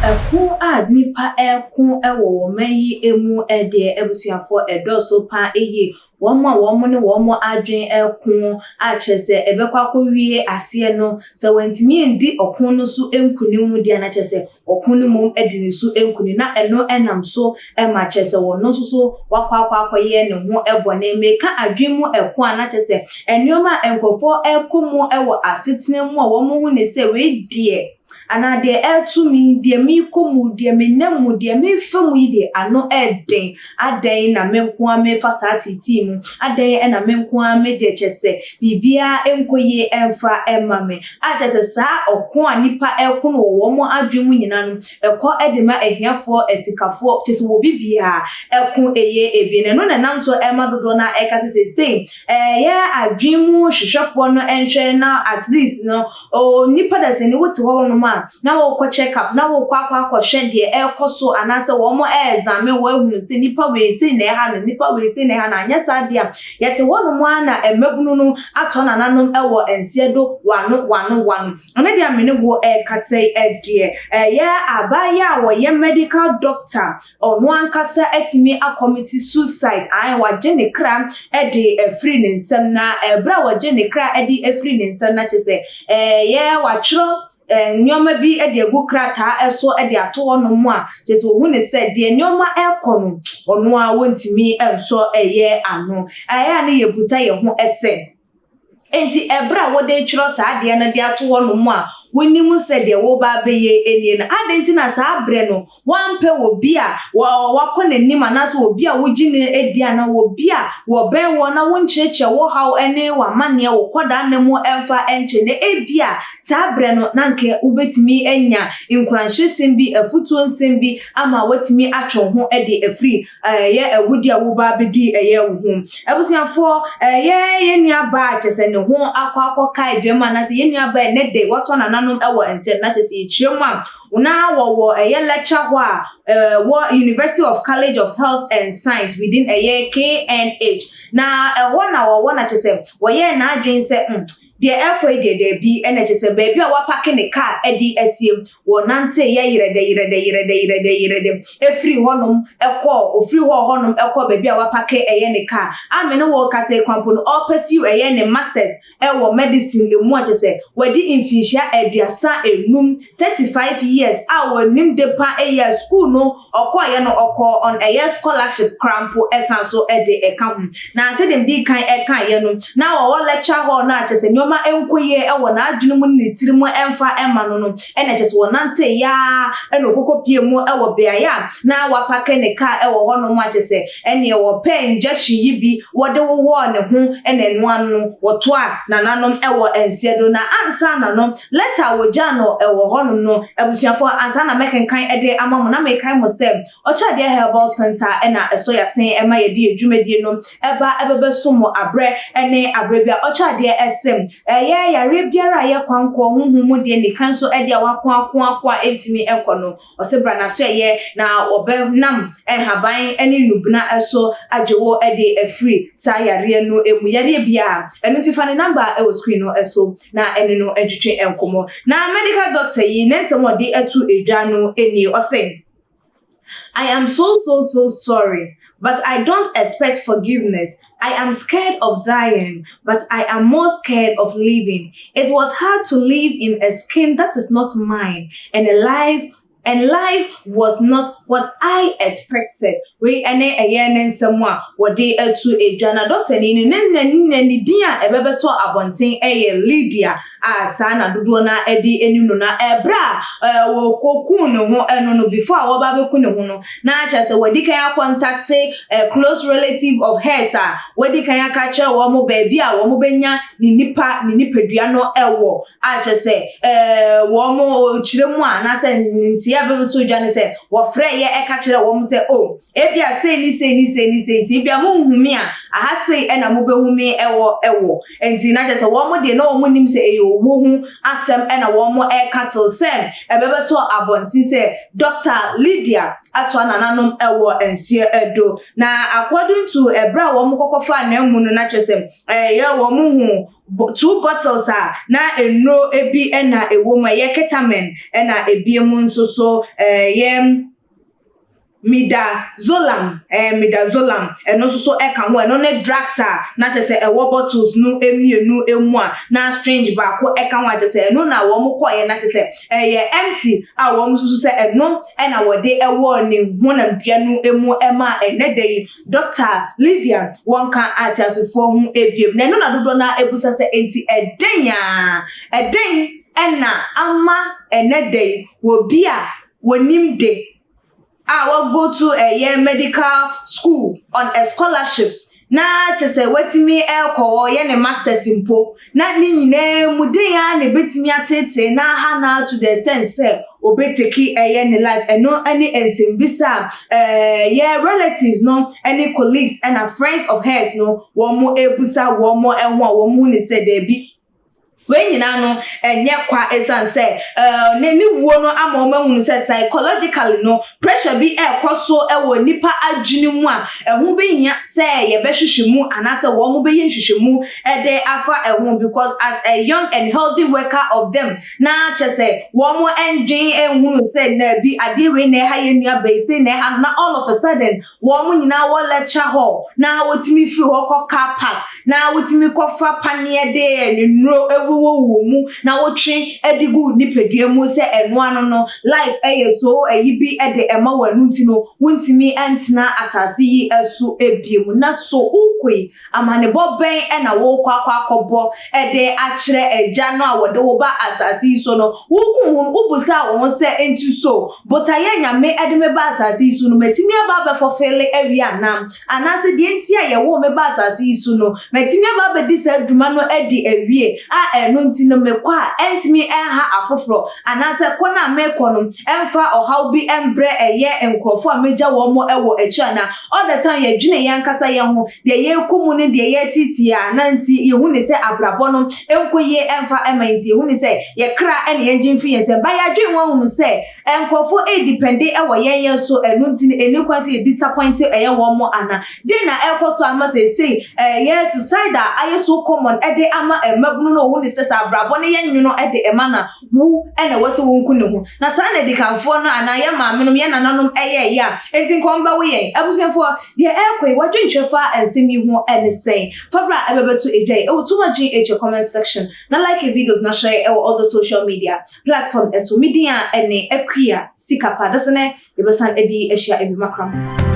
Ɛko a nipa ɛko ɛwɔ wɔn yi emu ɛdeɛ ebusuafo ɛdɔɔso pa ɛyie wɔn ne wɔn adwen ɛko a kyerɛ sɛ ɛbɛkɔ akɔwie aseɛ no sɛ wɔntumi ndi ɔko no so nkunim mu deɛ na kyerɛ sɛ ɔko no mom ɛdi ne so nkunim na ɛno ɛnam so ɛma kyerɛ sɛ wɔn nso so wakɔ akɔyɛ ne ho ɛbɔne meka adwen mu ɛko a na kyerɛ sɛ nneɛma a nkurɔfoɔ ɛko mu ɛwɔ asetena mu a wɔn ho ne sɛ wei deɛ ana de etumi de mi komu de me namu de me famu yi de ano eden adan na me nko a me fa saa titi mu adan na me nko a me de kyese bibia enkoye emfa emma me akyese saa okon a nipa eko no wo mo adwemu nyina no ekọ edema ehiafo esikafo kyese wo bibia eko eye ebi no na nam so emma dodo na ekase sei ya adwemu hwehwefo no enhwe na at least no o nipa da se ni wote ho no ma na wo ko check up na wo kwa hwe de ekoso anase wo mo examine wo ehunu se nipa we se na ha no nipa we se na ha na anya sa de a yete wono mo ana emabunu no ato na nanom ewo ensiedo wano ame de amene wo ekase de ya abaya wo ye medical doctor ono ankasa atimi acommittee suicide an wa gene kra de free ne nsem na ebra wa gene kra de free ne nsem na chese ye wa twro nyoma bi e de gu krata eso e de ato no mu a jese ohu ne se de nyoma ekono ono a wontimi enso eye ano aya ne yebusa ye ho ese enti ebra wo de twro saa de na de ato no mu a wonimu se de wo ba beye enie na adenti na saa bre no wampe wo bia wakọ nanim anaso wo bia wo gine edia na wo bia wo ben wo na wo ncheche wo haw ene wa mane wo koda nemu emfa enche ne ebia saa bre no na nke ubetimi enya nkranhye sembi afutuo nsembi ama watimi atwo ho ede afri ye awudi a wo ba bedi eye wo ho abusuafo ye nua ba kyese ne ho akọ kai dwema na se ye nua ba ne de wato na ewo ense na chese echiemu a una wo lecture ho a wo University of College of Health and Science within a year KNH na ho na wo na chese wo ye na adwen se de ekwe de bi ene chese baby a wa park ne car edi asiem wo nante ye yire efri honum ekọ ofri honum ekọ baby a wa park eye ne car amene wo kase kwampo no all pursue eye ne masters ewo medicine emu a chese wadi infinsia eduasa enum 35 years a wo nim de pa eye school no okọ ye no okọ on eye scholarship crampo esanso ede ekam na se dem di kan ekan ye no na wo lecture hall na chese ma enkoye ewo na adwene mu ne tiri mu emfa emma no ene chese wonante ya ene okokopie mu ewo bea ya na wapake ne ka ewo ho no mu achese ene wo pen injection yibi wode wo ne ho ene no anu woto a na nanom ewo ensiedo na ansa nanom letter wo jano ewo ho no abusuafo ansa na mekenkan ede amamu na mekan mo se ocha de herbal center ena eso yasen ema ye de adwumadie no eba ebebesomo abre ene abre bia ocha de esem ya yare biara ye kwankwo huhumu de ni kanso ede akwa entimi enkono osebra na so ye na obenam enhaban ene nubna eso ajewo ede afri sa yare no emu yare bia enu tifa ne number e screen no eso na ene no adwetwe enkomo na medical doctor yi nensem ode atu edwa no eni ose I am so sorry, but I don't expect forgiveness. I am scared of dying, but I am more scared of living. It was hard to live in a skin that is not mine, and life was not what I expected. We ene ayenen semwa wode atu edwana doctor ni ni dia ebebeto abonten Lydia sana dodo na edi enim no na ebra wo kokun no ho eno no before wo ba beku ne ho no na acha se wodi kan contact close relative of hers wodi kan aka che wo mo ba bi a wo mo benya ni nipadua no ewo acha se wo mo chiremu na se ntia bebeto dwane se wo frɛ ye eka kire wo mo se o ebia sei ni ti bia mo humi a aha sei ena mo behumi ewo enti na acha se wo mo de na wo mo nim se eyo owo hu asem na wo mo cattle sem ebebeto abontin say Dr. Lydia atwa nananom ewo ensie edo na according to ebra wo mo kokofa na emu no na chesem ye wo mo hu 2 bottles na enro ebi na ewo ma ye ketamen na ebiemu nso so midazolam eno so e kan ho eno ne drugs na chese ewo bottles nu emienu emu na strange ba ko e kan ho chese eno na wo mo koye na chese ye empty wo mo so se eno na wo de ewo ne ho na bia nu emu ema enedei Dr. Lydia wonka atiasefo hu ebiem na eno na dodo na ebusa se enti eden ena ama enedei wo bia wonim de I will go to a medical school on a scholarship. Na chese wetimi elko ye ne masters impo na ni nyine mude ya ne betimi atete na ha na to the extent say obeteki ye ne life eno any ensembisa ye relatives no any colleagues and friends of hers no wo mo ebusa wo mo enwo wo mo ne say there be when nyina no enye kwa esan say neni wo no ama o mahunu say psychologically no pressure bi ekoso ewo nipa adwene mu a ehu be hia say ye behwehwe mu anase wo mo be ye nhwehwe mu ede afa ehu because as a young and healthy worker of them na chese wo mo endwen ehunu say na bi ade we na ha ye nua be say na ha na all of a sudden wo mo nyina wo lecture hall na wotimi free ho ko car park na wotimi kofa panie de enuro ewu wo mu na wo twen edigu nipadua mu se eno ano no life so ayibi ede ema wanu nti no wontimi entena asase yi esu ebiem na so ukoi amane boben na wo kwakwakobo ede akire eja no awode wo ba asase yi so no wukunhun ubusa wo se enti so but ayanyame ede me ba asase yi so no metimi aba be fulfill ewi anam anase de enti aye wo me ba asase yi so no metimi aba be di sa dwuma no ede ewie eno nti no mekwa entimi enha afoforo anase kona mekọ no emfa ohaw bi embre eye enkrofo ameja wo mo ewo echi ana all the time ye dwene ye nkasa ye ho de ye kumu ne de ye titi ya nanti ye hu ne se abrabo no enkoye emfa emanti ye hu ne se ye kra ene ye njimfi ye se ba ya dwen wo hu se enkrofo depende ewo ye so enu nti eni kwase ye disappoint eye wo mo ana de na ekoso ama se ye suicide aye so common ede ama emabunu no hu ne se abrabo ne ye nwuno ede emana wu ene wose wo nku ne hu na sa na dikanfo no ana ye maamenom ye nananom eye ya enti nkomba wo ye abusenfo de ekoi wadwentwefa ensemi hu ene sei fabra ebebeto edwai e wotuma gh comment section na like videos na share all the social media platform eso media ene ekwia sikapa dasene yebesan edi ehia ebimakram